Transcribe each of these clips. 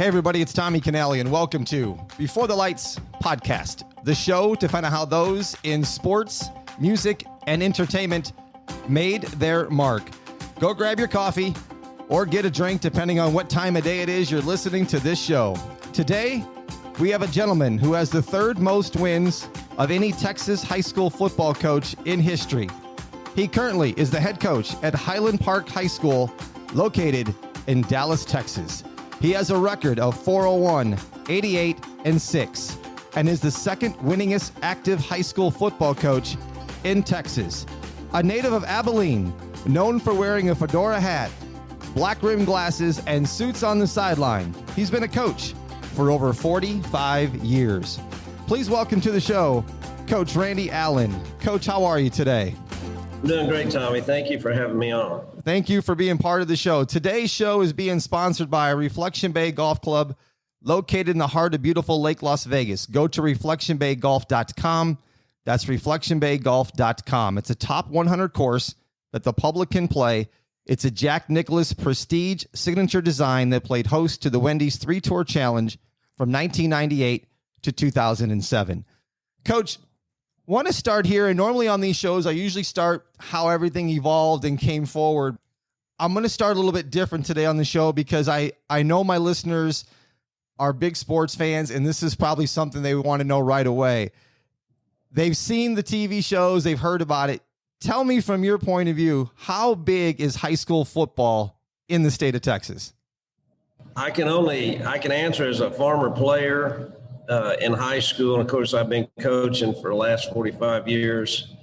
Hey everybody, it's Tommy Canali and welcome to Before the Lights podcast, the show to find out how those in sports, music, and entertainment made their mark. Go grab your coffee or get a drink depending on what time of day it is you're listening to this show. Today, we have a gentleman who has the third most wins of any Texas high school football coach in history. He currently is the head coach at Highland Park High School, located in Dallas, Texas. He has a record of 401, 88, and 6, and is the second winningest active high school football coach in Texas. A native of Abilene, known for wearing a fedora hat, black rimmed glasses, and suits on the sideline. He's been a coach for over 45 years. Please welcome to the show, Coach Randy Allen. Coach, how are you today? I'm doing great, Tommy. Thank you for having me on. Thank you for being part of the show. Today's show is being sponsored by Reflection Bay Golf Club, located in the heart of beautiful Lake Las Vegas. Go to reflectionbaygolf.com. That's reflectionbaygolf.com. It's a top 100 course that the public can play. It's a Jack Nicklaus Prestige signature design that played host to the Wendy's 3-Tour Challenge from 1998 to 2007. Coach, want to start here, and normally on these shows, I usually start how everything evolved and came forward. I'm going to start a little bit different today on the show because I know my listeners are big sports fans, and this is probably something they want to know right away. They've seen the TV shows, they've heard about it. Tell me from your point of view, how big is high school football in the state of Texas? I can answer as a former player in high school. And of course, I've been coaching for the last 45 years,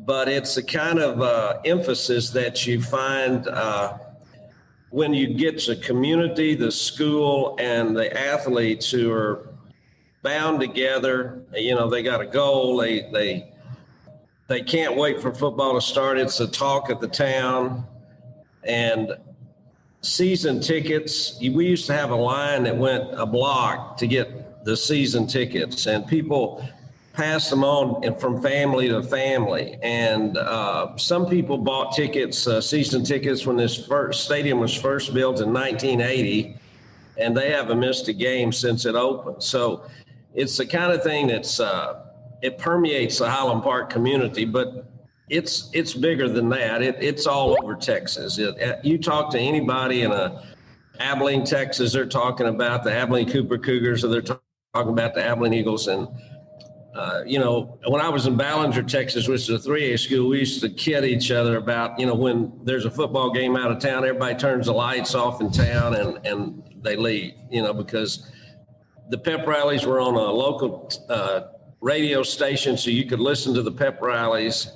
but it's the kind of emphasis that you find when you get the community, the school, and the athletes who are bound together. You know, they got a goal. They can't wait for football to start. It's the talk of the town. And season tickets, we used to have a line that went a block to get the season tickets, and people pass them on and from family to family. And some people bought tickets, season tickets, when this stadium was first built in 1980, and they haven't missed a game since it opened. So it's the kind of thing that's it permeates the Highland Park community, but it's bigger than that. It's all over Texas. You talk to anybody in Abilene, Texas, they're talking about the Abilene Cooper Cougars, or they're talking about the Abilene Eagles. And, when I was in Ballinger, Texas, which is a 3A school, we used to kid each other about, when there's a football game out of town, everybody turns the lights off in town and they leave, because the pep rallies were on a local radio station, so you could listen to the pep rallies.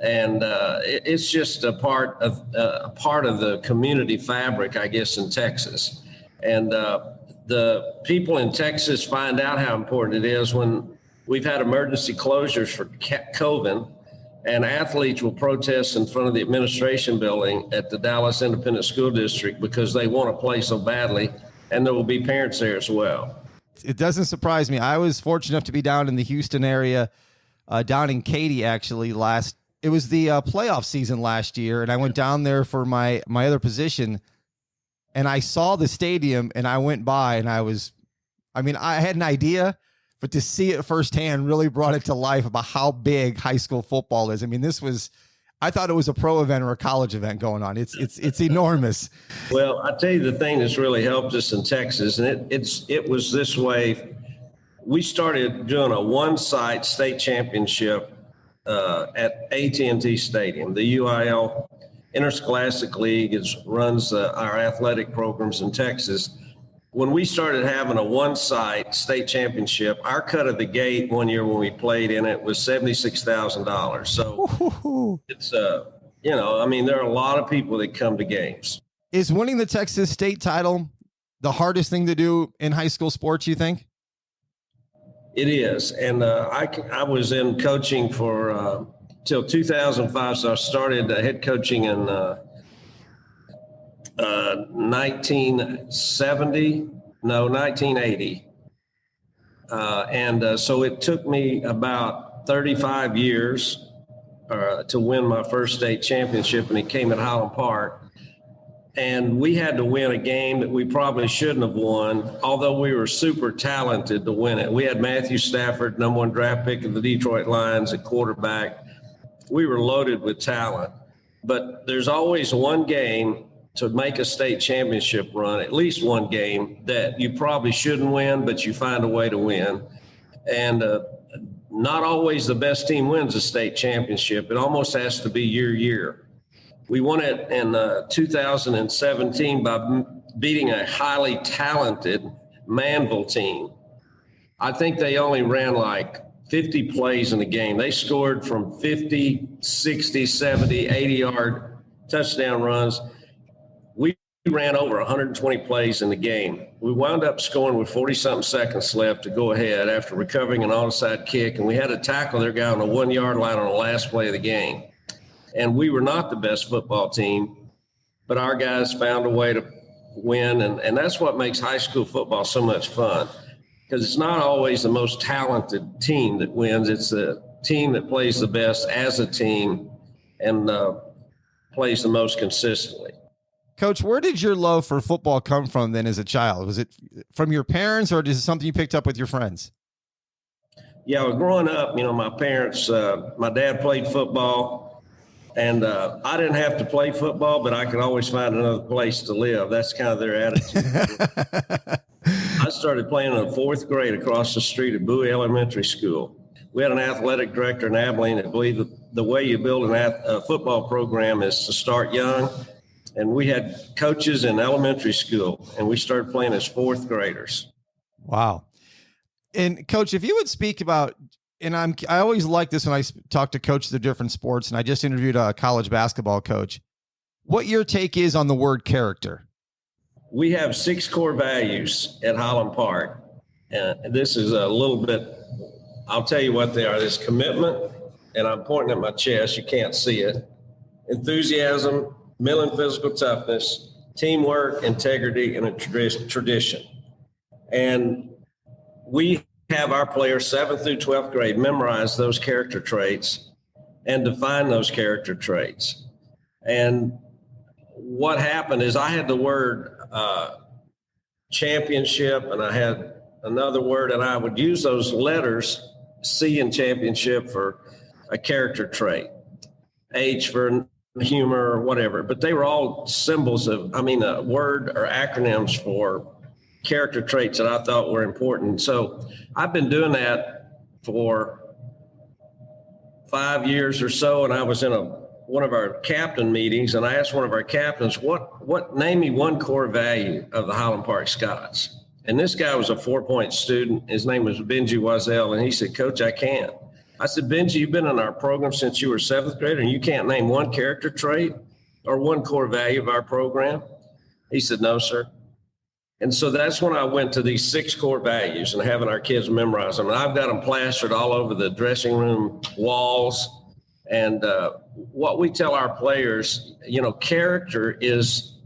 And it's just a part of the community fabric, I guess, in Texas. And the people in Texas find out how important it is when we've had emergency closures for COVID, and athletes will protest in front of the administration building at the Dallas Independent School District because they want to play so badly, and there will be parents there as well. It doesn't surprise me. I was fortunate enough to be down in the Houston area, down in Katy, actually, it was the playoff season last year, and I went down there for my other position, and I saw the stadium, and I went by, and I had an idea, but to see it firsthand really brought it to life about how big high school football is. I mean, I thought it was a pro event or a college event going on. It's enormous. Well, I tell you the thing that's really helped us in Texas, and it was this way. We started doing a one-site state championship at AT&T Stadium. The UIL Interscholastic League runs our athletic programs in Texas. When we started having a one-site state championship, our cut of the gate one year when we played in it was $76,000. So it's, there are a lot of people that come to games. Is winning the Texas state title the hardest thing to do in high school sports, you think? It is. And I was in coaching for till 2005. So I started head coaching in 1980. So it took me about 35 years to win my first state championship, and it came at Highland Park. And we had to win a game that we probably shouldn't have won, although we were super talented to win it. We had Matthew Stafford, number 1 draft pick of the Detroit Lions at quarterback. We were loaded with talent. But there's always one game to make a state championship run, at least one game that you probably shouldn't win, but you find a way to win. And not always the best team wins a state championship. It almost has to be year. We won it in 2017 by beating a highly talented Manville team. I think they only ran like 50 plays in the game. They scored from 50, 60, 70, 80-yard touchdown runs. We ran over 120 plays in the game. We wound up scoring with 40-something seconds left to go ahead after recovering an onside kick, and we had to tackle their guy on the 1-yard line on the last play of the game. And we were not the best football team, but our guys found a way to win. And that's what makes high school football so much fun, because it's not always the most talented team that wins. It's the team that plays the best as a team and plays the most consistently. Coach, where did your love for football come from then as a child? Was it from your parents, or is it something you picked up with your friends? Yeah, well, growing up, my parents, my dad played football. And I didn't have to play football, but I could always find another place to live. That's kind of their attitude. I started playing in the 4th grade across the street at Bowie Elementary School. We had an athletic director in Abilene that believed the way you build a football program is to start young. And we had coaches in elementary school, and we started playing as 4th graders. Wow. And Coach, if you would speak about, and I always like this when I talk to coaches of different sports, and I just interviewed a college basketball coach, what your take is on the word character. We have 6 core values at Highland Park. And this is a little bit, I'll tell you what they are. There's commitment, and I'm pointing at my chest. You can't see it. Enthusiasm, mental and physical toughness, teamwork, integrity, and a tradition. And we have our players 7th through 12th grade memorize those character traits and define those character traits. And what happened is I had the word championship, and I had another word, and I would use those letters, C in championship for a character trait, H for humor or whatever, but they were all symbols of, a word or acronyms for character traits that I thought were important. So I've been doing that for 5 years or so, and I was in one of our captain meetings, and I asked one of our captains, name me one core value of the Highland Park Scots. And this guy was a 4-point student. His name was Benji Wazell, and he said, Coach, I can't. I said, Benji, you've been in our program since you were 7th grader, and you can't name one character trait or one core value of our program? He said, no, sir. And so that's when I went to these 6 core values and having our kids memorize them. And I've got them plastered all over the dressing room walls. And what we tell our players, character is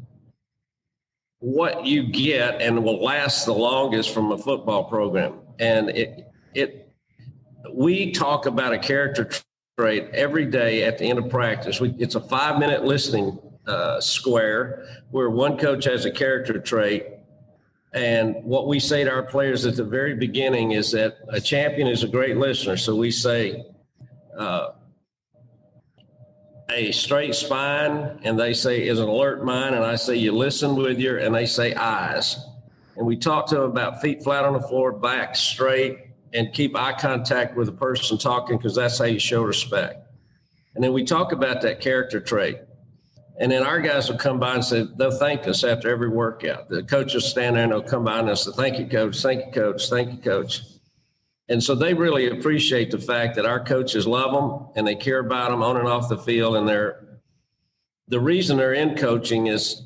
what you get and will last the longest from a football program. And we talk about a character trait every day at the end of practice. It's a 5-minute listening square where one coach has a character trait. And what we say to our players at the very beginning is that a champion is a great listener. So we say a straight spine, and they say is an alert mind. And I say you listen with your, and they say eyes. And we talk to them about feet flat on the floor, back straight, and keep eye contact with the person talking, because that's how you show respect. And then we talk about that character trait. And then our guys will come by and say, they'll thank us after every workout. The coach will stand there and they'll come by and they'll say, thank you, coach, thank you, coach, thank you, coach. And so they really appreciate the fact that our coaches love them and they care about them on and off the field. And the reason they're in coaching is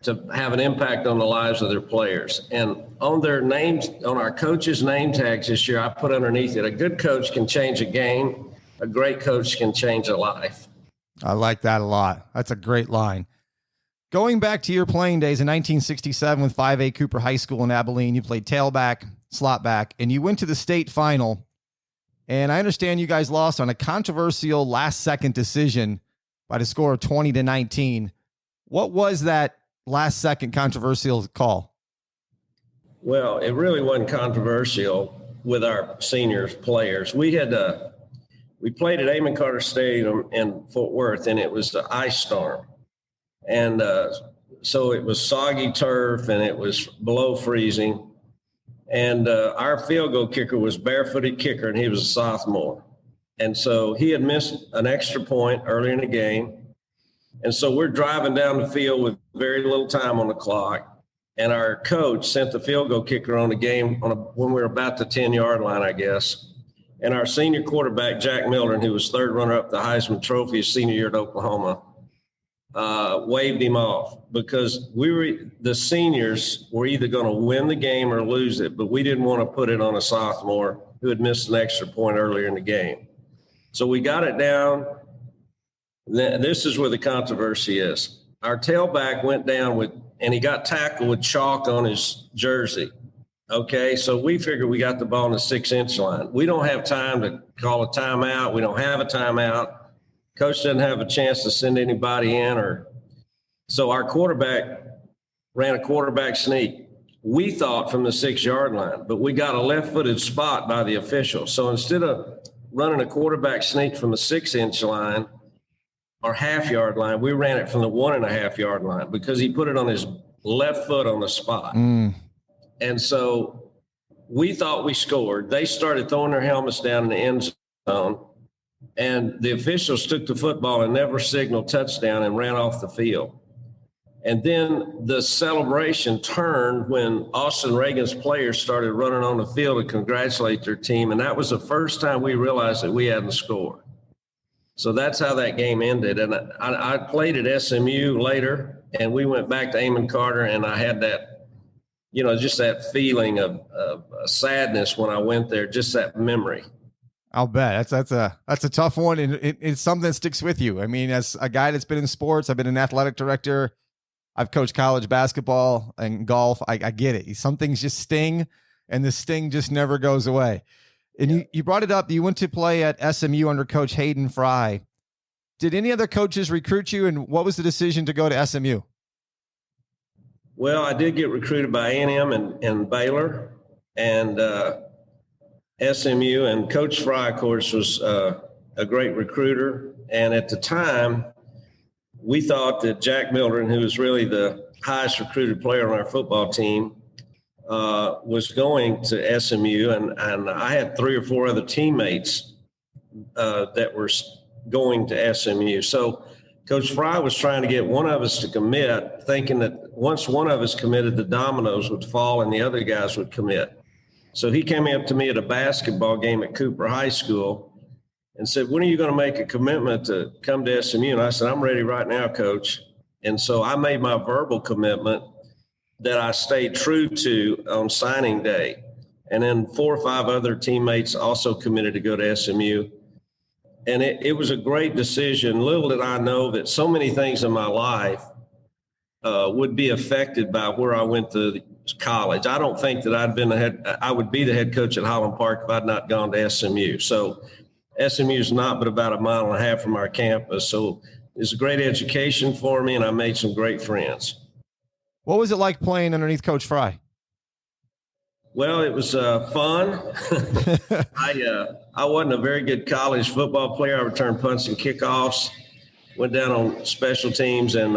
to have an impact on the lives of their players. And on their names, on our coaches' name tags this year, I put underneath it, a good coach can change a game. A great coach can change a life. I like that a lot. That's a great line. Going back to your playing days in 1967 with 5A Cooper High School in Abilene, you played tailback, slot back, and you went to the state final. And I understand you guys lost on a controversial last-second decision by the score of 20-19. What was that last second controversial call? Well, it really wasn't controversial with our seniors players. We played at Abilene Carter Stadium in Fort Worth, and it was the ice storm. And so it was soggy turf, and it was below freezing. And our field goal kicker was barefooted kicker, and he was a sophomore. And so he had missed an extra point earlier in the game. And so we're driving down the field with very little time on the clock. And our coach sent the field goal kicker on the game when we were about the 10-yard line, I guess. And our senior quarterback, Jack Mildren, who was third runner-up the Heisman Trophy his senior year at Oklahoma, waved him off because the seniors were either going to win the game or lose it, but we didn't want to put it on a sophomore who had missed an extra point earlier in the game. So we got it down. This is where the controversy is. Our tailback went down and he got tackled with chalk on his jersey. Okay, so we figured we got the ball on the 6-inch line. We don't have time to call a timeout. We don't have a timeout. Coach doesn't have a chance to send anybody in. So our quarterback ran a quarterback sneak. We thought from the 6-yard line, but we got a left-footed spot by the official. So instead of running a quarterback sneak from the 6-inch line or half-yard line, we ran it from the 1.5-yard line because he put it on his left foot on the spot. And so we thought we scored. They started throwing their helmets down in the end zone, and the officials took the football and never signaled touchdown and ran off the field. And then the celebration turned when Austin Reagan's players started running on the field to congratulate their team, and that was the first time we realized that we hadn't scored. So that's how that game ended. And I played at SMU later, and we went back to Abilene Carter, and I had that, just that feeling of sadness when I went there, just that memory. I'll bet that's a tough one, and it's something that sticks with you. I mean, as a guy that's been in sports, I've been an athletic director. I've coached college basketball and golf. I get it. Some things just sting, and the sting just never goes away. And you brought it up. You went to play at SMU under Coach Hayden Fry. Did any other coaches recruit you, and what was the decision to go to SMU? Well, I did get recruited by A&M and Baylor and SMU, and Coach Fry, of course, was a great recruiter. And at the time, we thought that Jack Mildren, who was really the highest recruited player on our football team, was going to SMU. And I had 3 or 4 other teammates that were going to SMU. So Coach Fry was trying to get one of us to commit, thinking that once one of us committed, the dominoes would fall and the other guys would commit. So he came up to me at a basketball game at Cooper High School and said, "When are you going to make a commitment to come to SMU?" And I said, "I'm ready right now, Coach." And so I made my verbal commitment that I stayed true to on signing day. And then 4 or 5 other teammates also committed to go to SMU. And it was a great decision. Little did I know that so many things in my life would be affected by where I went to college. I don't think that I would be the head coach at Highland Park if I'd not gone to SMU. So SMU is not but about 1.5 miles from our campus. So it's a great education for me, and I made some great friends. What was it like playing underneath Coach Fry? Well, it was fun. I wasn't a very good college football player. I returned punts and kickoffs, went down on special teams, and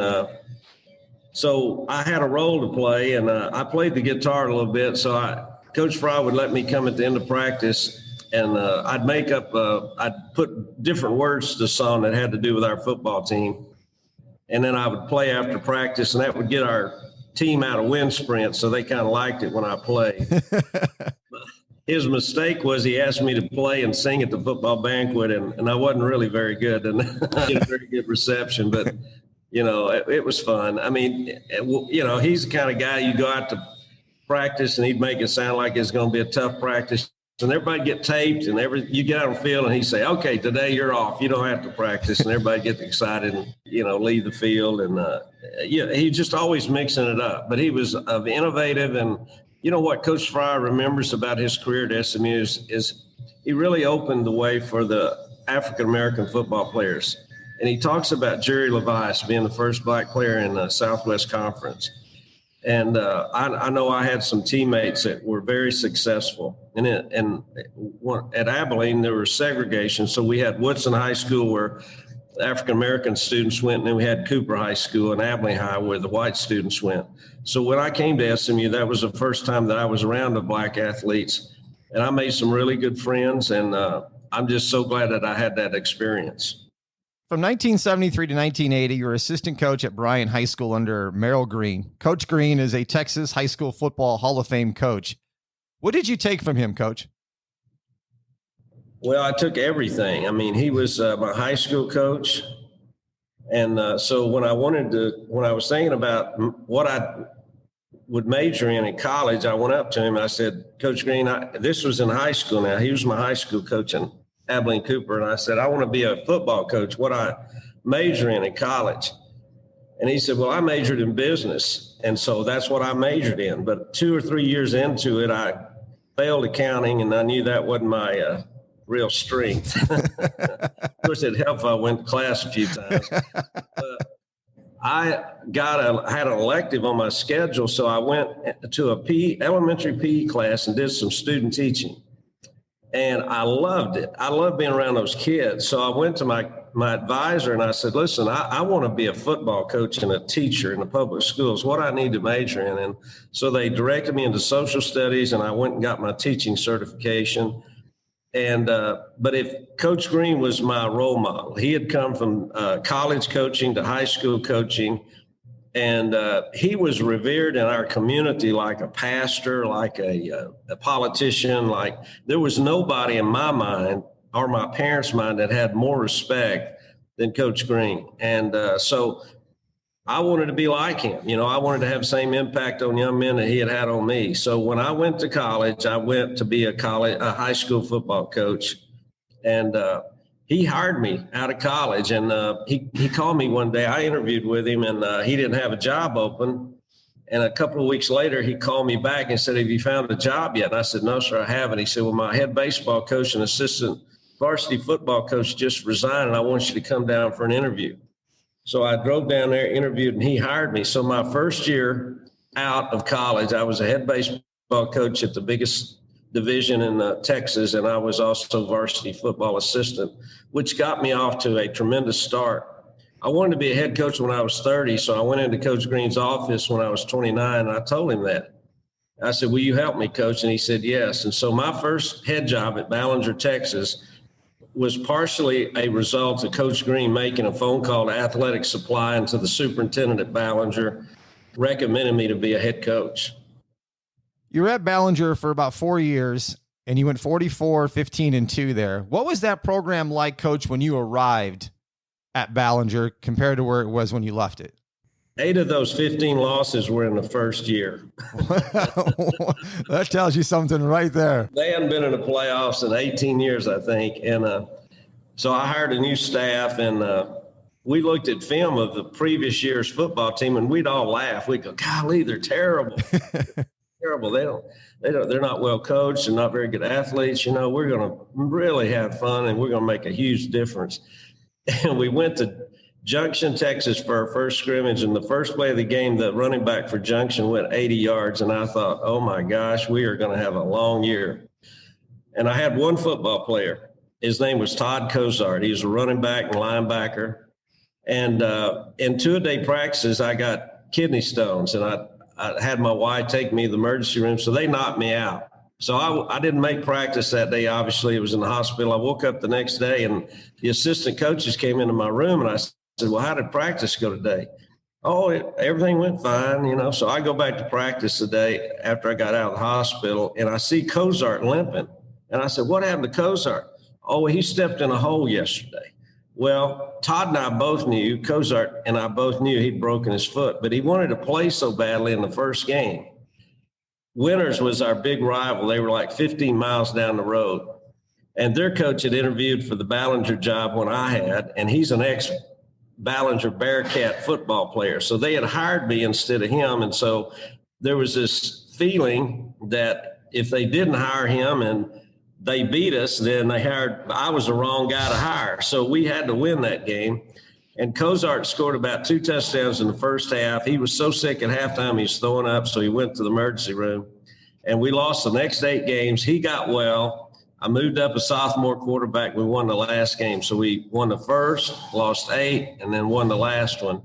so I had a role to play, and I played the guitar a little bit. So Coach Fry would let me come at the end of practice, and I'd put different words to the song that had to do with our football team, and then I would play after practice, and that would get our team out of wind sprints, so they kind of liked it when I played. His mistake was he asked me to play and sing at the football banquet, and I wasn't really very good, and I did a very good reception, but it was fun. I mean, he's the kind of guy you go out to practice and he'd make it sound like it's going to be a tough practice, and everybody get taped, and you get out on the field and he'd say, "Okay, today you're off. You don't have to practice," and everybody gets excited and, leave the field. And he just always mixing it up, but he was innovative. And what Coach Fry remembers about his career at SMU is he really opened the way for the African-American football players. and he talks about Jerry Levice being the first black player in the Southwest Conference. And I know I had some teammates that were very successful. And at Abilene, there was segregation. So we had Woodson High School where African-American students went, and then we had Cooper High School and Abilene High where the white students went. So when I came to SMU, that was the first time that I was around the black athletes. And I made some really good friends, and I'm just so glad that I had that experience. From 1973 to 1980, you were assistant coach at Bryan High School under Merrill Green. Coach Green is a Texas high school football Hall of Fame coach. What did you take from him, Coach? Well, I took everything. I mean, he was my high school coach. And so when I was thinking about what I would major in college, I went up to him and I said, Coach Green, this was in high school now. He was my high school coach in Abilene Cooper. And I said, I want to be a football coach. What I major in college. And he said, well, I majored in business. And so that's what I majored in. But 2 or 3 years into it, I failed accounting, and I knew that wasn't my real strength. Of course, it helped if I went to class a few times. But I had an elective on my schedule, so I went to a elementary PE class and did some student teaching. And I loved it. I loved being around those kids. So I went to my advisor and I said, listen, I want to be a football coach and a teacher in the public schools. What I need to major in. And so they directed me into social studies, and I went and got my teaching certification. And but if Coach Green was my role model, he had come from college coaching to high school coaching. And he was revered in our community like a pastor, like a politician. Like there was nobody in my mind or my parents' mind that had more respect than Coach Green. And so I wanted to be like him. You know, I wanted to have the same impact on young men that he had had on me. So when I went to college, I went to be a high school football coach. And he hired me out of college, and he called me one day. I interviewed with him, and he didn't have a job open. And a couple of weeks later, he called me back and said, have you found a job yet? And I said, no, sir, I haven't. He said, well, my head baseball coach and assistant varsity football coach just resigned, and I want you to come down for an interview. So I drove down there, interviewed, and he hired me. So my first year out of college, I was a head baseball coach at the biggest division in Texas, and I was also varsity football assistant, which got me off to a tremendous start. I wanted to be a head coach when I was 30, so I went into Coach Green's office when I was 29, and I told him that. I said, will you help me, Coach? And he said, yes. And so my first head job at Ballinger, Texas, was partially a result of Coach Green making a phone call to athletic supply and to the superintendent at Ballinger, recommending me to be a head coach. You were at Ballinger for about 4 years, and you went 44, 15-2 there. What was that program like, Coach, when you arrived at Ballinger compared to where it was when you left it? 8 of those 15 losses were in the first year. That tells you something right there. They hadn't been in the playoffs in 18 years, I think. And so I hired a new staff, and we looked at film of the previous year's football team, and we'd all laugh. We'd go, golly, they're terrible. Terrible. They're not well coached and not very good athletes. You know, we're going to really have fun, and we're going to make a huge difference. And we went to Junction, Texas for our first scrimmage. And the first play of the game, the running back for Junction went 80 yards. And I thought, oh my gosh, we are going to have a long year. And I had one football player. His name was Todd Cozart. He was a running back and linebacker. And in 2-a-day practices, I got kidney stones, and I had my wife take me to the emergency room, so they knocked me out. So I didn't make practice that day. Obviously, it was in the hospital. I woke up the next day, and the assistant coaches came into my room, and I said, well, how did practice go today? Oh, everything went fine, you know. So I go back to practice today after I got out of the hospital, and I see Cozart limping. And I said, what happened to Cozart? Oh, he stepped in a hole yesterday. Well, Todd and I both knew, Cozart and I both knew he'd broken his foot, but he wanted to play so badly in the first game. Winters was our big rival. They were like 15 miles down the road. And their coach had interviewed for the Ballinger job when I had, and he's an ex-Ballinger Bearcat football player. So they had hired me instead of him. And so there was this feeling that if they didn't hire him and they beat us, then I was the wrong guy to hire. So we had to win that game. And Cozart scored about 2 touchdowns in the first half. He was so sick at halftime, he was throwing up, so he went to the emergency room. And we lost the next 8 games. He got well. I moved up a sophomore quarterback. We won the last game. So we won the first, lost 8, and then won the last one.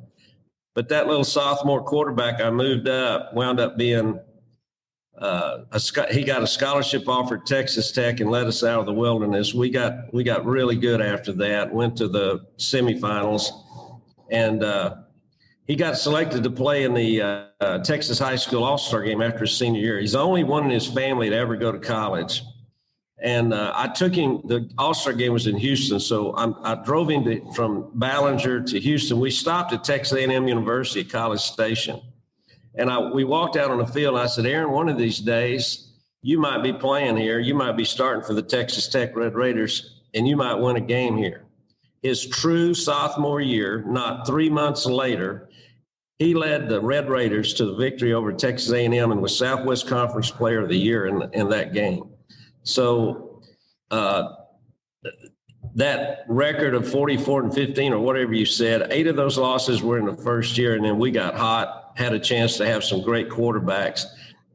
But that little sophomore quarterback I moved up wound up being he got a scholarship offer at Texas Tech and led us out of the wilderness. We got really good after that, went to the semifinals, and he got selected to play in the Texas High School All-Star game after his senior year. He's the only one in his family to ever go to college. And I took him, the All-Star game was in Houston, so I drove him from Ballinger to Houston. We stopped at Texas A&M University at College Station. And we walked out on the field, and I said, Aaron, one of these days, you might be playing here. You might be starting for the Texas Tech Red Raiders, and you might win a game here. His true sophomore year, not 3 months later, he led the Red Raiders to the victory over Texas A&M and was Southwest Conference Player of the Year in that game. So that record of 44-15 or whatever you said, 8 of those losses were in the first year, and then we got hot, had a chance to have some great quarterbacks.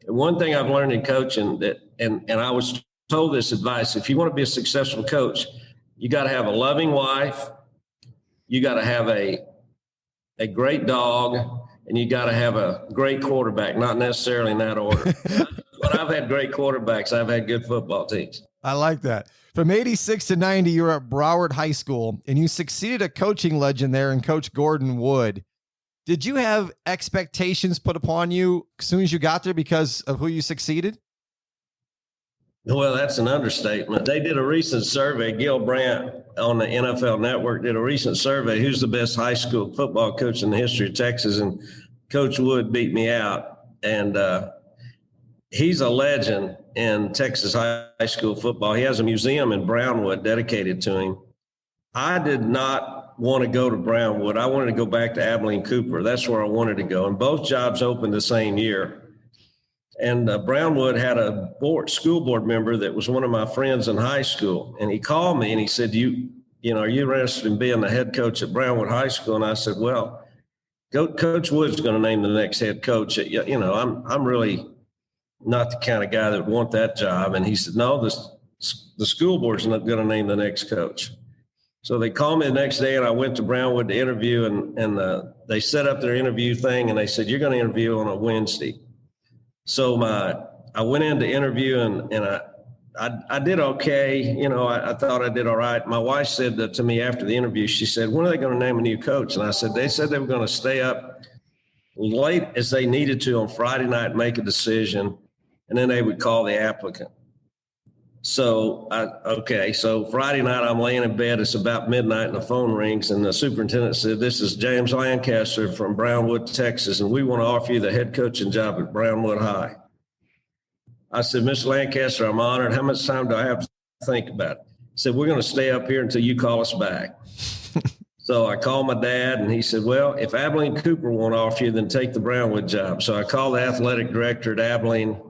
One thing I've learned in coaching and I was told this advice, if you want to be a successful coach, you got to have a loving wife, you got to have a great dog, and you got to have a great quarterback, not necessarily in that order. But I've had great quarterbacks. I've had good football teams. I like that. From 86 to 90, you were at Broward High School, and you succeeded a coaching legend there in Coach Gordon Wood. Did you have expectations put upon you as soon as you got there because of who you succeeded? Well, that's an understatement. They did a recent survey. Gil Brandt on the NFL Network did a recent survey. Who's the best high school football coach in the history of Texas? And Coach Wood beat me out. And he's a legend in Texas high school football. He has a museum in Brownwood dedicated to him. I did not want to go to Brownwood. I wanted to go back to Abilene Cooper. That's where I wanted to go. And both jobs opened the same year. And Brownwood had a school board member that was one of my friends in high school. And he called me and he said, are you interested in being the head coach at Brownwood High School? And I said, well, Coach Wood's going to name the next head coach. I'm really not the kind of guy that would want that job. And he said, no, the school board's not going to name the next coach. So they called me the next day, and I went to Brownwood to interview, and they set up their interview thing, and they said, you're going to interview on a Wednesday. So I went in to interview, and I did okay. I thought I did all right. My wife said that to me after the interview. She said, when are they going to name a new coach? And I said, they said they were going to stay up late as they needed to on Friday night and make a decision, and then they would call the applicant. So, so Friday night I'm laying in bed. It's about midnight and the phone rings, and the superintendent said, this is James Lancaster from Brownwood, Texas, and we want to offer you the head coaching job at Brownwood High. I said, Mr. Lancaster, I'm honored. How much time do I have to think about it? He said, we're going to stay up here until you call us back. So I called my dad, and he said, well, if Abilene Cooper won't offer you, then take the Brownwood job. So I called the athletic director at Abilene,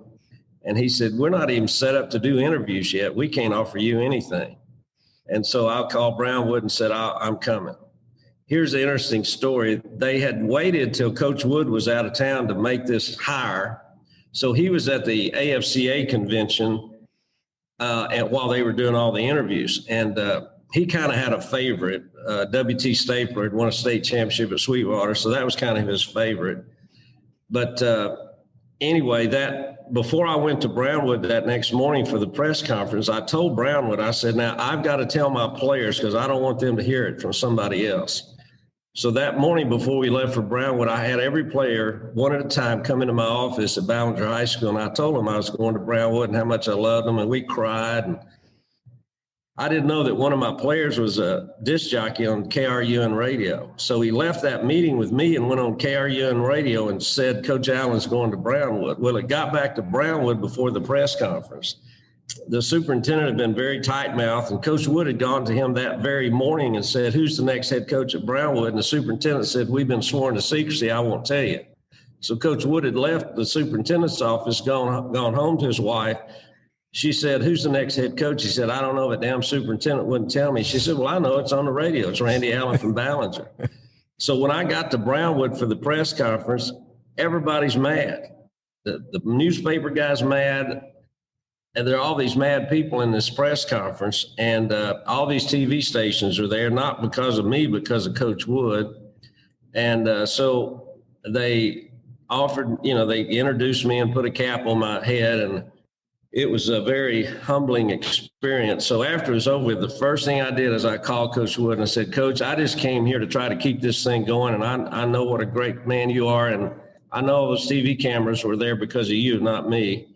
and he said, we're not even set up to do interviews yet. We can't offer you anything. And so I called Brownwood and said, I'm coming. Here's the interesting story. They had waited till Coach Wood was out of town to make this hire. So he was at the AFCA convention and while they were doing all the interviews. And he kind of had a favorite. W.T. Stapler had won a state championship at Sweetwater, so that was kind of his favorite. But anyway, before I went to Brownwood that next morning for the press conference, I told Brownwood, I said, now I've got to tell my players because I don't want them to hear it from somebody else. So that morning before we left for Brownwood, I had every player one at a time come into my office at Ballinger High School, and I told them I was going to Brownwood and how much I loved them, and we cried. And I didn't know that one of my players was a disc jockey on KRUN radio. So he left that meeting with me and went on KRUN radio and said, Coach Allen's going to Brownwood. Well, it got back to Brownwood before the press conference. The superintendent had been very tight-mouthed, and Coach Wood had gone to him that very morning and said, who's the next head coach at Brownwood? And the superintendent said, we've been sworn to secrecy. I won't tell you. So Coach Wood had left the superintendent's office, gone home to his wife. She said, who's the next head coach? He said, I don't know. The damn superintendent wouldn't tell me. She said, well, I know. It's on the radio. It's Randy Allen from Ballinger. So when I got to Brownwood for the press conference, everybody's mad. The newspaper guy's mad, and there are all these mad people in this press conference, and all these TV stations are there, not because of me, because of Coach Wood. And so they offered, they introduced me and put a cap on my head, and it was a very humbling experience. So after it was over with, the first thing I did is I called Coach Wood and I said, Coach, I just came here to try to keep this thing going, and I know what a great man you are, and I know those TV cameras were there because of you, not me.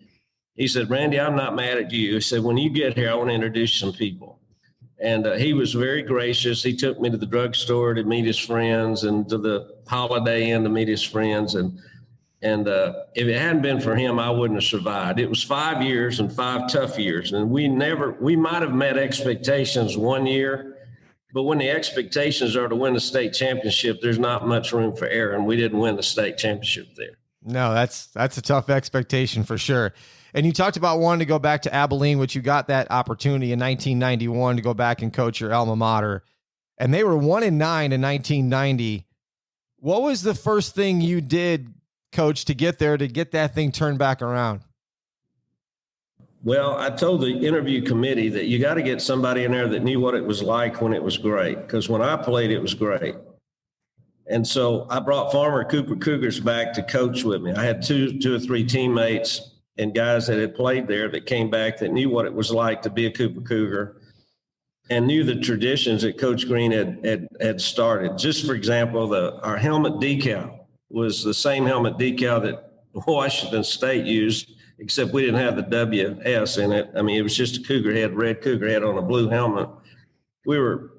He said, Randy, I'm not mad at you. He said, when you get here, I want to introduce some people. And he was very gracious. He took me to the drugstore to meet his friends, and to the Holiday Inn to meet his friends. And if it hadn't been for him, I wouldn't have survived. It was 5 years and 5 tough years. And we might have met expectations one year, but when the expectations are to win the state championship, there's not much room for error. And we didn't win the state championship there. No, that's a tough expectation for sure. And you talked about wanting to go back to Abilene, which you got that opportunity in 1991 to go back and coach your alma mater. And they were 1-9 in 1990. What was the first thing you did, Coach, to get there, to get that thing turned back around? Well, I told the interview committee that you got to get somebody in there that knew what it was like when it was great, because when I played, it was great. And so I brought former Cooper Cougars back to coach with me. I had two or three teammates and guys that had played there that came back that knew what it was like to be a Cooper Cougar and knew the traditions that Coach Green had started. Just for example, our helmet decal was the same helmet decal that Washington State used, except we didn't have the WS in it. I mean, it was just a Cougar head, red Cougar head on a blue helmet. We were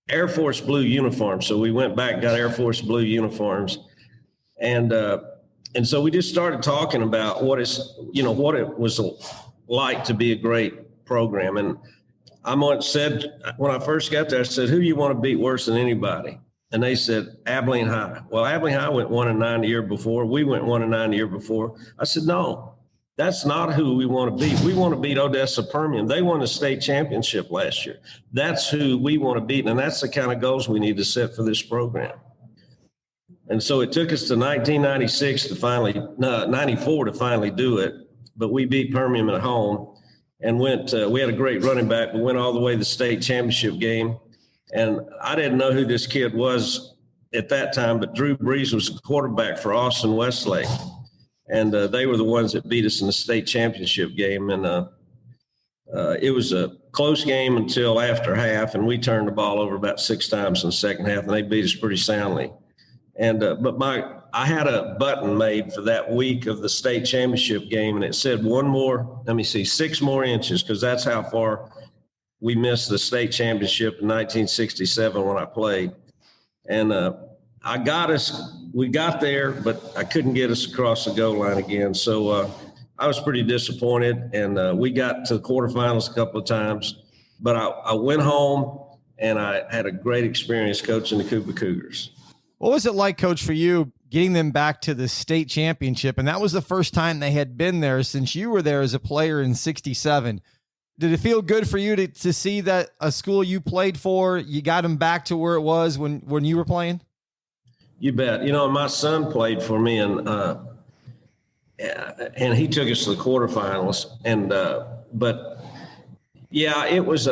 Air Force blue uniforms, so we went back and got Air Force blue uniforms. And so we just started talking about what it was like to be a great program. And I once said, when I first got there, I said, who do you want to beat worse than anybody? And they said, Abilene High. Well, Abilene High went 1-9 the year before. We went 1-9 the year before. I said, no, that's not who we want to beat. We want to beat Odessa Permian. They won the state championship last year. That's who we want to beat. And that's the kind of goals we need to set for this program. And so it took us to 1996 94 to finally do it. But we beat Permian at home and we had a great running back, but went all the way to the state championship game. And I didn't know who this kid was at that time, but Drew Brees was the quarterback for Austin Westlake. And they were the ones that beat us in the state championship game. And it was a close game until after half, and we turned the ball over about 6 times in the second half, and they beat us pretty soundly. And I had a button made for that week of the state championship game, and it said 6 more inches, because that's how far we missed the state championship in 1967 when I played. And we got there, but I couldn't get us across the goal line again. So I was pretty disappointed, and we got to the quarterfinals a couple of times. But I went home, and I had a great experience coaching the Cooper Cougars. What was it like, Coach, for you getting them back to the state championship? And that was the first time they had been there since you were there as a player in 67. Did it feel good for you to see that a school you played for, you got them back to where it was when you were playing? You bet. My son played for me, and he took us to the quarterfinals. And but yeah, it was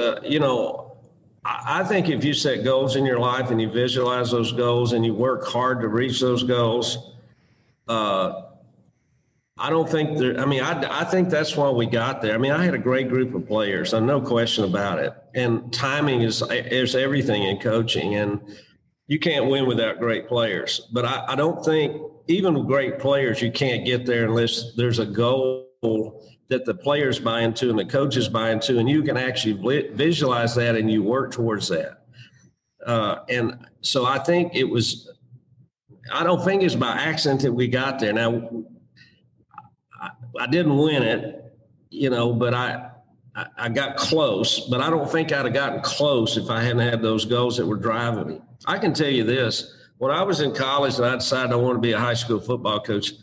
I think if you set goals in your life and you visualize those goals and you work hard to reach those goals, I don't think I think that's why we got there. I mean, I had a great group of players, no question about it. And timing is everything in coaching, and you can't win without great players. But I don't think, even with great players, you can't get there unless there's a goal that the players buy into and the coaches buy into, and you can actually visualize that and you work towards that. And so I think I don't think it's by accident that we got there. Now, I didn't win it, but I got close, but I don't think I'd have gotten close if I hadn't had those goals that were driving me. I can tell you this, when I was in college and I decided I wanted to be a high school football coach,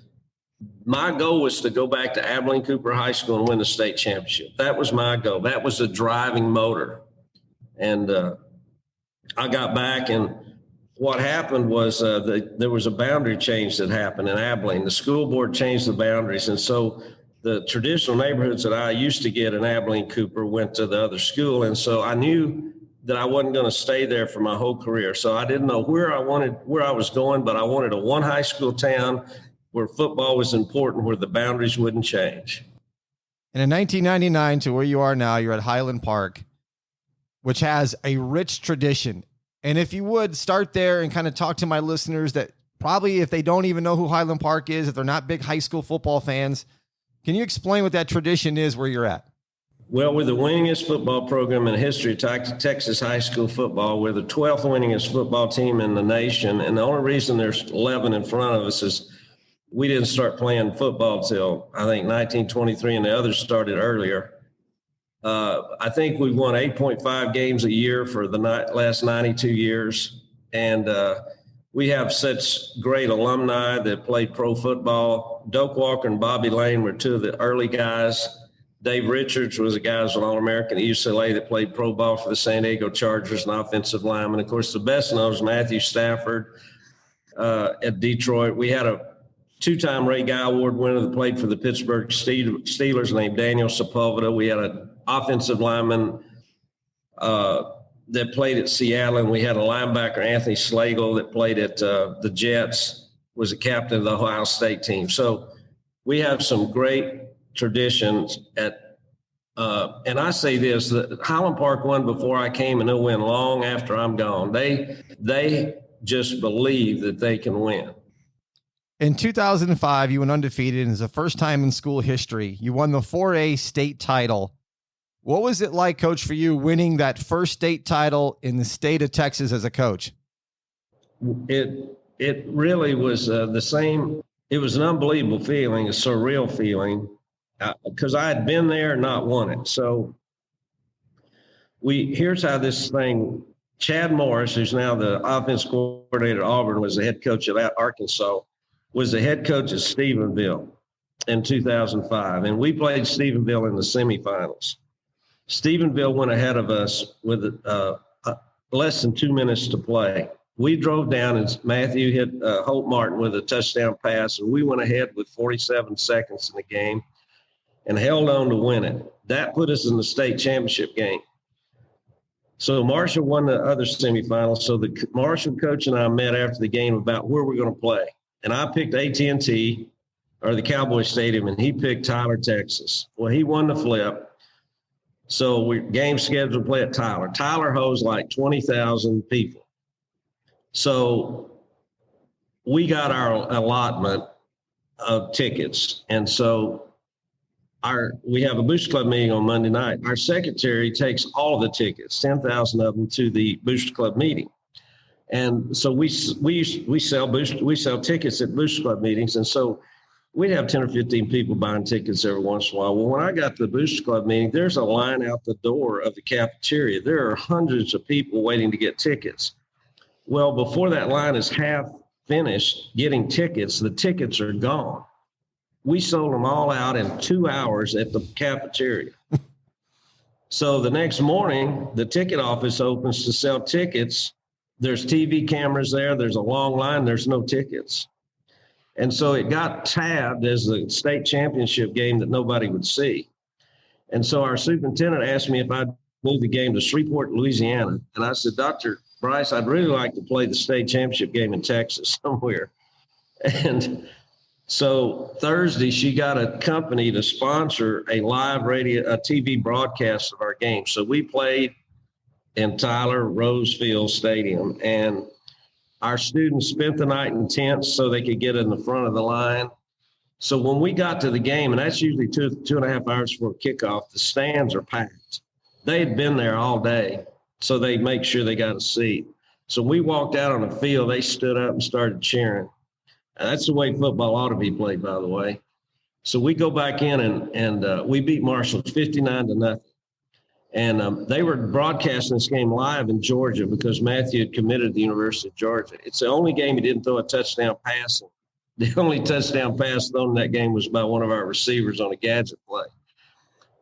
my goal was to go back to Abilene Cooper High School and win the state championship. That was my goal. That was the driving motor. And I got back, and what happened was there was a boundary change that happened in Abilene. The school board changed the boundaries. And so the traditional neighborhoods that I used to get in Abilene Cooper went to the other school. And so I knew that I wasn't going to stay there for my whole career. So I didn't know where I was going, but I wanted a one high school town where football was important, where the boundaries wouldn't change. And in 1999 to where you are now, you're at Highland Park, which has a rich tradition. And if you would start there and kind of talk to my listeners that probably, if they don't even know who Highland Park is, if they're not big high school football fans, can you explain what that tradition is where you're at? Well, we're the winningest football program in the history of Texas high school football. We're the 12th winningest football team in the nation. And the only reason there's 11 in front of us is we didn't start playing football till, I think, 1923, and the others started earlier. I think we've won 8.5 games a year for the last 92 years. And we have such great alumni that played pro football. Doak Walker and Bobby Lane were two of the early guys. Dave Richards was a guy who was an All-American at UCLA that played pro ball for the San Diego Chargers, an offensive lineman. Of course, the best known is Matthew Stafford at Detroit. We had a two-time Ray Guy Award winner that played for the Pittsburgh Steelers named Daniel Sepulveda. We had an offensive lineman that played at Seattle, and we had a linebacker, Anthony Slagle, that played at the Jets, was a captain of the Ohio State team. So we have some great traditions at and I say this, that Highland Park won before I came, and they'll win long after I'm gone. They just believe that they can win. In 2005, you went undefeated, and it's the first time in school history. You won the 4A state title. What was it like, Coach, for you winning that first state title in the state of Texas as a coach? It really was the same. It was an unbelievable feeling, a surreal feeling, because I had been there and not won it. So here's how this thing, Chad Morris, who's now the offense coordinator at Auburn, was the head coach at Arkansas, was the head coach at Stephenville in 2005. And we played Stephenville in the semifinals. Stephenville went ahead of us with less than 2 minutes to play. We drove down, and Matthew hit Holt Martin with a touchdown pass, and we went ahead with 47 seconds in the game and held on to win it. That put us in the state championship game. So Marshall won the other semifinals. So the Marshall coach and I met after the game about where we're going to play. And I picked AT&T, or the Cowboy Stadium, and he picked Tyler, Texas. Well, he won the flip. So we game scheduled to play at Tyler. Tyler holds like 20,000 people. So we got our allotment of tickets. And so we have a Booster Club meeting on Monday night. Our secretary takes all of the tickets, 10,000 of them, to the Booster Club meeting. And so we sell tickets at Booster Club meetings. And so we'd have 10 or 15 people buying tickets every once in a while. Well, when I got to the Booster Club meeting, there's a line out the door of the cafeteria. There are hundreds of people waiting to get tickets. Well, before that line is half finished getting tickets, the tickets are gone. We sold them all out in 2 hours at the cafeteria. So the next morning, the ticket office opens to sell tickets. There's TV cameras there. There's a long line. There's no tickets. And so it got tabbed as the state championship game that nobody would see. And so our superintendent asked me if I'd move the game to Shreveport, Louisiana. And I said, Dr. Bryce, I'd really like to play the state championship game in Texas somewhere. And so Thursday, she got a company to sponsor a live a TV broadcast of our game. So we played in Tyler Rosefield Stadium, and our students spent the night in tents so they could get in the front of the line. So when we got to the game, and that's usually two and a half hours before kickoff, the stands are packed. They had been there all day, so they make sure they got a seat. So we walked out on the field, they stood up and started cheering. And that's the way football ought to be played, by the way. So we go back in and we beat Marshall 59-0. And they were broadcasting this game live in Georgia because Matthew had committed to the University of Georgia. It's the only game he didn't throw a touchdown pass in. The only touchdown pass thrown in that game was by one of our receivers on a gadget play.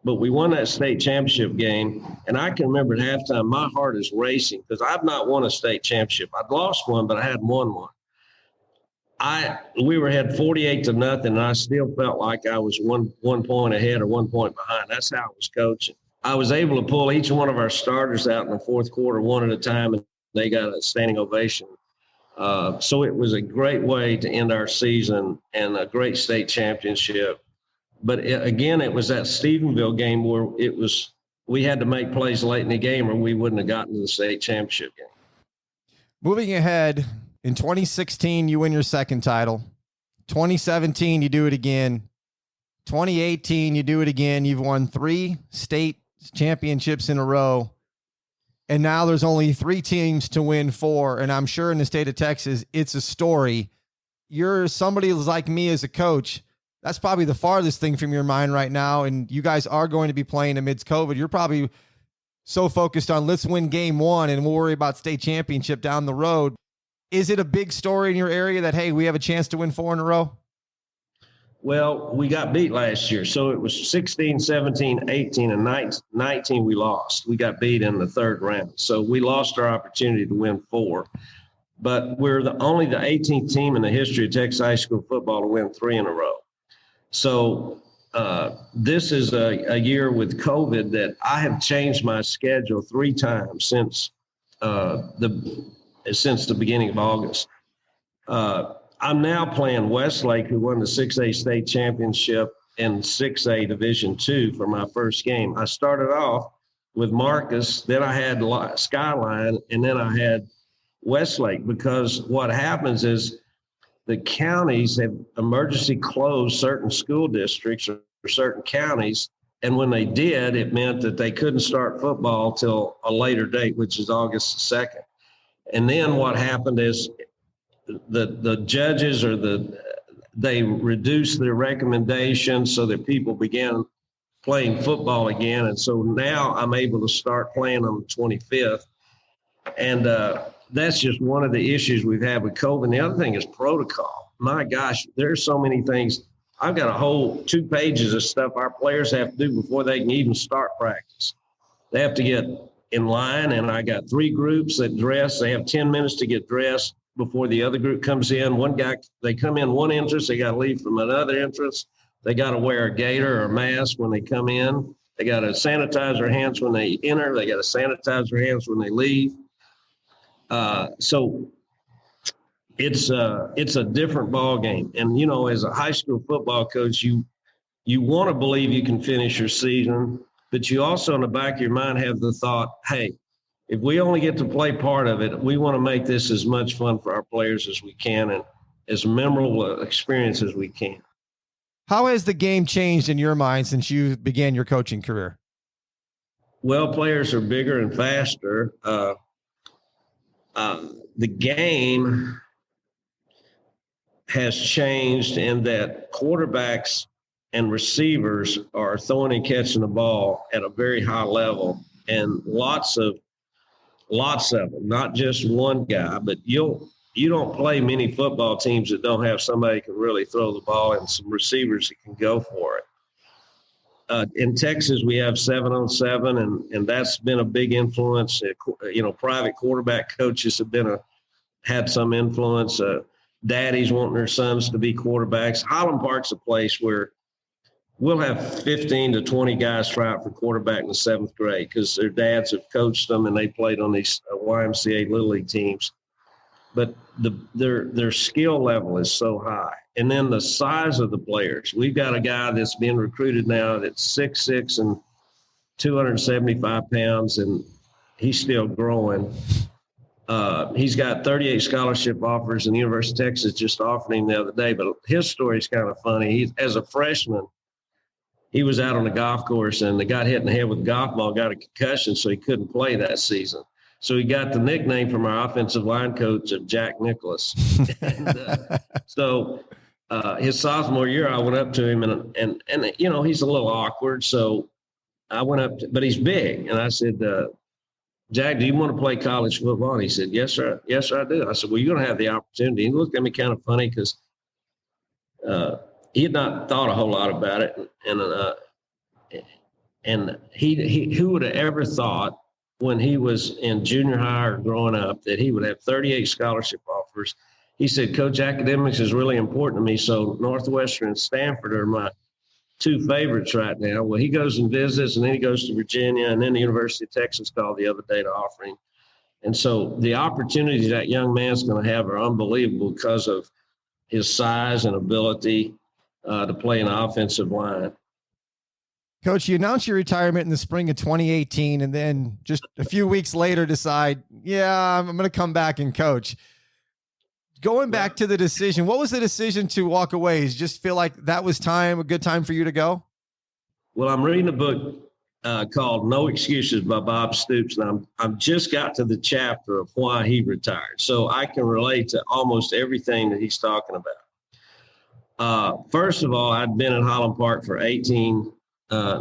but we won that state championship game. And I can remember at halftime, my heart is racing because I've not won a state championship. I'd lost one, but I hadn't won one. We were ahead 48-0, and I still felt like I was one point ahead or 1 point behind. That's how I was coaching. I was able to pull each one of our starters out in the fourth quarter, one at a time, and they got a standing ovation. So it was a great way to end our season and a great state championship. But again, it was that Stephenville game where we had to make plays late in the game or we wouldn't have gotten to the state championship game. Moving ahead, in 2016, you win your second title. 2017, you do it again. 2018, you do it again. You've won 3 state championships in a row. And now there's only 3 teams to win 4. And I'm sure in the state of Texas, it's a story. You're somebody like me as a coach. That's probably the farthest thing from your mind right now. And you guys are going to be playing amidst COVID. You're probably so focused on let's win game 1 and we'll worry about state championship down the road. Is it a big story in your area that, hey, we have a chance to win 4 in a row? Well, we got beat last year. So it was 16, 17, 18, and 19 we lost. We got beat in the third round. So we lost our opportunity to win 4. But we're only the 18th team in the history of Texas high school football to win 3 in a row. So this is a year with COVID that I have changed my schedule 3 times since the beginning of August. I'm now playing Westlake, who won the 6A state championship in 6A Division II for my first game. I started off with Marcus, then I had Skyline, and then I had Westlake, because what happens is the counties have emergency closed certain school districts or certain counties. And when they did, it meant that they couldn't start football till a later date, which is August 2nd. And then what happened is the judges they reduced their recommendations so that people began playing football again. And so now I'm able to start playing on the 25th. And that's just one of the issues we've had with COVID. And the other thing is protocol. My gosh, there's so many things. I've got a whole 2 pages of stuff our players have to do before they can even start practice. They have to get in line, and I got 3 groups that dress. They have 10 minutes to get dressed before the other group comes in. They come in one entrance, they got to leave from another entrance. They got to wear a gaiter or a mask when they come in. They got to sanitize their hands when they enter. They got to sanitize their hands when they leave. So it's a different ball game. And, you know, as a high school football coach, you want to believe you can finish your season, but you also in the back of your mind have the thought, hey, if we only get to play part of it, we want to make this as much fun for our players as we can and as memorable experience as we can. How has the game changed in your mind since you began your coaching career? Well, players are bigger and faster. The game has changed in that quarterbacks and receivers are throwing and catching the ball at a very high level, and lots of them, not just one guy, but you don't play many football teams that don't have somebody who can really throw the ball and some receivers that can go for it. In Texas, we have 7-on-7, and that's been a big influence. You know, private quarterback coaches have had some influence. Daddies wanting their sons to be quarterbacks. Highland Park's a place where we'll have 15 to 20 guys try out for quarterback in the 7th grade because their dads have coached them and they played on these YMCA Little League teams. But their skill level is so high. And then the size of the players. We've got a guy that's being recruited now that's 6'6" and 275 pounds, and he's still growing. He's got 38 scholarship offers, and the University of Texas just offered him the other day. But his story is kind of funny. As a freshman, he was out on the golf course, and they got hit in the head with a golf ball, got a concussion, so he couldn't play that season. So he got the nickname from our offensive line coach of Jack Nicholas. So his sophomore year, I went up to him, and you know, he's a little awkward. So I went up, but he's big. And I said, Jack, do you want to play college football? And he said, yes, sir. Yes, sir, I do. I said, well, you're going to have the opportunity. He looked at me kind of funny because he had not thought a whole lot about it. And And who would have ever thought when he was in junior high or growing up that he would have 38 scholarship offers. He said, Coach, academics is really important to me. So Northwestern and Stanford are my two favorites right now. Well, he goes and visits, and then he goes to Virginia, and then the University of Texas called the other day to offer him. And so the opportunities that young man's going to have are unbelievable because of his size and ability to play an offensive line. Coach, you announced your retirement in the spring of 2018, and then just a few weeks later decide, I'm going to come back and coach. Going back to the decision, what was the decision to walk away? Just feel like that was a good time for you to go? Well, I'm reading a book called No Excuses by Bob Stoops, and I'm just got to the chapter of why he retired. So I can relate to almost everything that he's talking about. First of all, I'd been at Highland Park for 19. I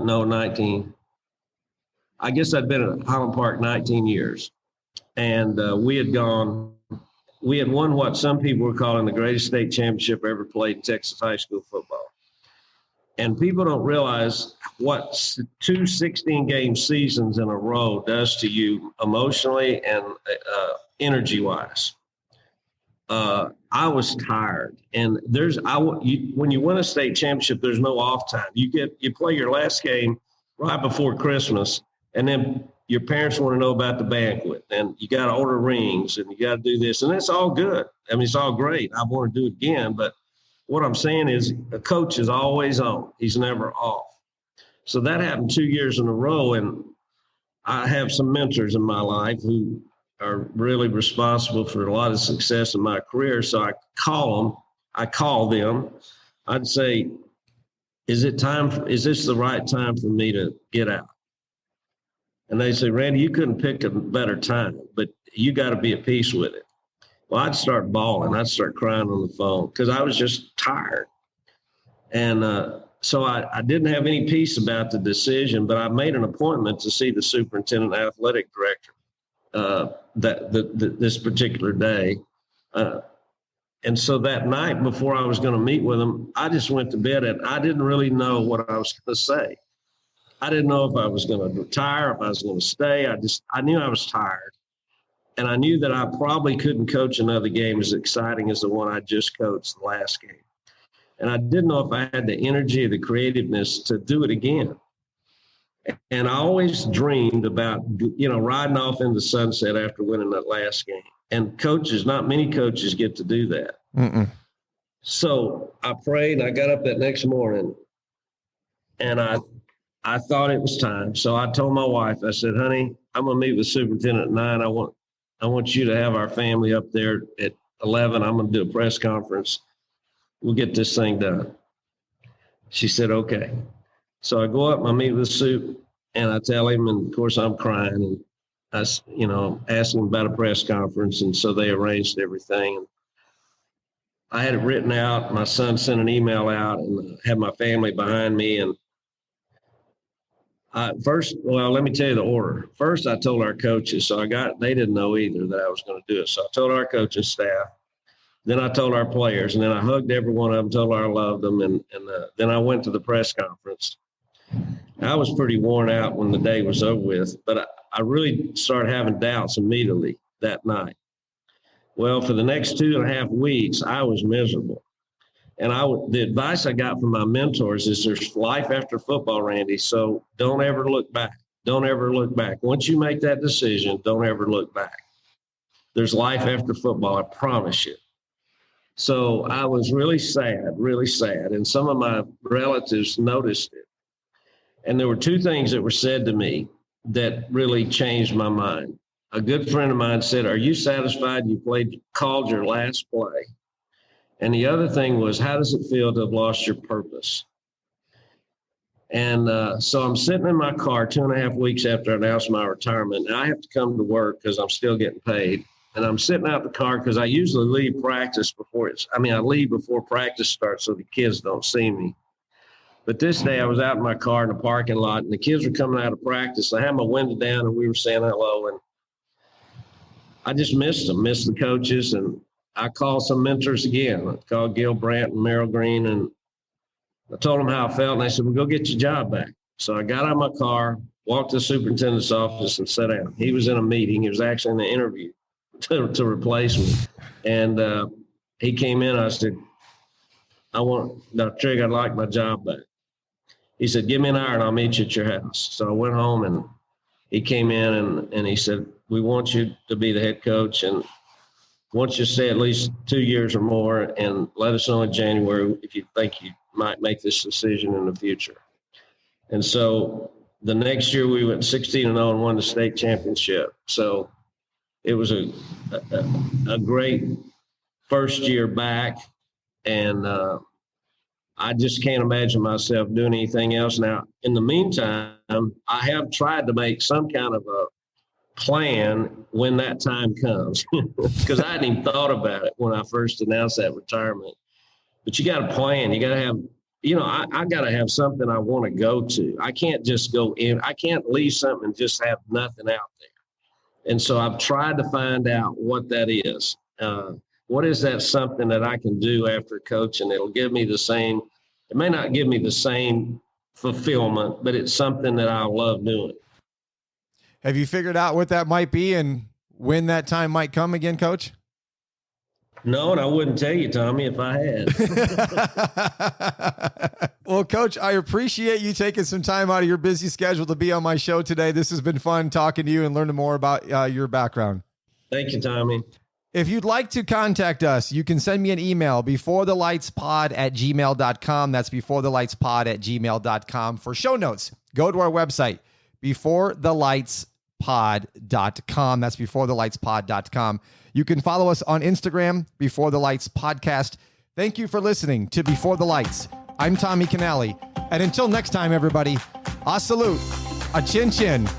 guess I'd been at Highland Park 19 years. And we had won what some people were calling the greatest state championship ever played in Texas high school football. And people don't realize what 2 16-game seasons in a row does to you emotionally and energy-wise. I was tired, and when you win a state championship, there's no off time. You play your last game right before Christmas, and then your parents want to know about the banquet, and you got to order rings, and you got to do this, and it's all good. I mean, it's all great. I want to do it again, but what I'm saying is a coach is always on. He's never off. So that happened 2 years in a row, and I have some mentors in my life who are really responsible for a lot of success in my career. So I call them. I'd say, is this the right time for me to get out? And they say, Randy, you couldn't pick a better time, but you got to be at peace with it. Well, I'd start bawling. I'd start crying on the phone because I was just tired. And so I didn't have any peace about the decision, but I made an appointment to see the superintendent athletic director this particular day. And so that night before I was going to meet with him, I just went to bed and I didn't really know what I was going to say. I didn't know if I was going to retire, if I was going to stay. I knew I was tired. And I knew that I probably couldn't coach another game as exciting as the one I just coached the last game. And I didn't know if I had the energy or the creativeness to do it again. And I always dreamed about, riding off in the sunset after winning that last game. And not many coaches get to do that. Mm-mm. So I prayed, and I got up that next morning, and I thought it was time. So I told my wife, I said, honey, I'm going to meet with the superintendent at 9. I want you to have our family up there at 11. I'm going to do a press conference. We'll get this thing done. She said, okay. So I go up, I meet with the soup, and I tell him, and of course I'm crying, and I, asked him about a press conference, and so they arranged everything. And I had it written out. My son sent an email out, and had my family behind me. And let me tell you the order. First, I told our coaches, they didn't know either that I was going to do it. So I told our coaching staff. Then I told our players, and then I hugged every one of them, told them I loved them, and then I went to the press conference. I was pretty worn out when the day was over with, but I really started having doubts immediately that night. Well, for the next 2.5 weeks, I was miserable. And the advice I got from my mentors is there's life after football, Randy, so don't ever look back. Don't ever look back. Once you make that decision, don't ever look back. There's life after football, I promise you. So I was really sad, and some of my relatives noticed it. And there were 2 things that were said to me that really changed my mind. A good friend of mine said, are you satisfied you called your last play? And the other thing was, how does it feel to have lost your purpose? And so I'm sitting in my car 2.5 weeks after I announced my retirement, and I have to come to work because I'm still getting paid. And I'm sitting out the car because I usually leave practice I leave before practice starts so the kids don't see me. But this day I was out in my car in the parking lot, and the kids were coming out of practice. I had my window down, and we were saying hello, and I just missed the coaches, and I called some mentors again. I called Gil Brandt and Merrill Green, and I told them how I felt, and they said, well, go get your job back. So I got out of my car, walked to the superintendent's office and sat down. He was in a meeting. He was actually in an interview to replace me. And he came in. I said, Dr. Trigg, I'd like my job back. He said, give me an hour and I'll meet you at your house. So I went home and he came in and he said, we want you to be the head coach and want you to stay at least 2 years or more and let us know in January if you think you might make this decision in the future. And so the next year we went 16-0 and won the state championship. So it was a great first year back. And I just can't imagine myself doing anything else. Now, in the meantime, I have tried to make some kind of a plan when that time comes because I hadn't even thought about it when I first announced that retirement. But you got to plan. You got to have, I got to have something I want to go to. I can't just go in. I can't leave something and just have nothing out there. And so I've tried to find out what that is. What is that something that I can do after coaching? It'll give me the same, it may not give me the same fulfillment, but it's something that I love doing. Have you figured out what that might be and when that time might come again, Coach? No, and I wouldn't tell you, Tommy, if I had. Well, Coach, I appreciate you taking some time out of your busy schedule to be on my show today. This has been fun talking to you and learning more about your background. Thank you, Tommy. If you'd like to contact us, you can send me an email, beforethelightspod@gmail.com. That's beforethelightspod@gmail.com. For show notes, go to our website, beforethelightspod.com. That's beforethelightspod.com. You can follow us on Instagram, Before the Lights Podcast. Thank you for listening to Before the Lights. I'm Tommy Canale. And until next time, everybody, a salute, a chin chin,